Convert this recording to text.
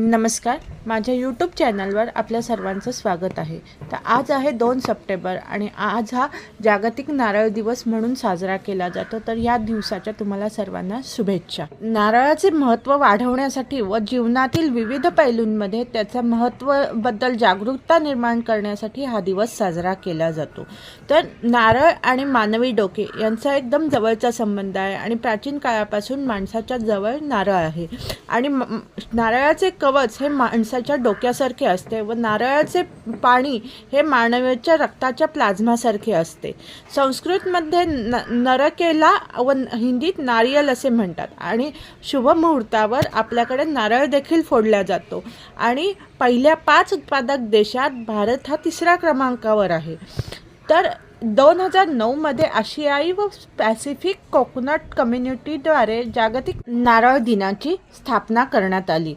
नमस्कार, माझ्या यूट्यूब चॅनलवर आपल्या सर्वांचं स्वागत आहे. तर आज आहे 2 सप्टेंबर आणि आज हा जागतिक नारळ दिवस म्हणून साजरा केला जातो. तर या दिवसाच्या तुम्हाला सर्वांना शुभेच्छा. नारळाचे महत्त्व वाढवण्यासाठी व जीवनातील विविध पैलूंमध्ये त्याच्या महत्त्वाबद्दल जागरूकता निर्माण करण्यासाठी हा दिवस साजरा केला जातो. तर नारळ आणि मानवी डोके यांचा एकदम जवळचा संबंध आहे आणि प्राचीन काळापासून माणसाच्या जवळ नारळ आहे आणि नारळाचे कवच हे माणसाच्या डोक्यासारखे असते व नारळाचे पाणी हे मानवाच्या रक्ताच्या प्लाझ्मासारखे असते. संस्कृतमध्ये नरकेला व हिंदीत नारियल असे म्हणतात आणि शुभ मुहूर्तावर आपल्याकडे नारळ देखील फोडला जातो आणि पहिल्या 5 उत्पादक देशात भारत हा 3ऱ्या क्रमांकावर आहे. तर 2009 मध्ये आशियाई व पॅसिफिक कोकोनट कम्युनिटीद्वारे जागतिक नारळ दिनाची स्थापना करण्यात आली.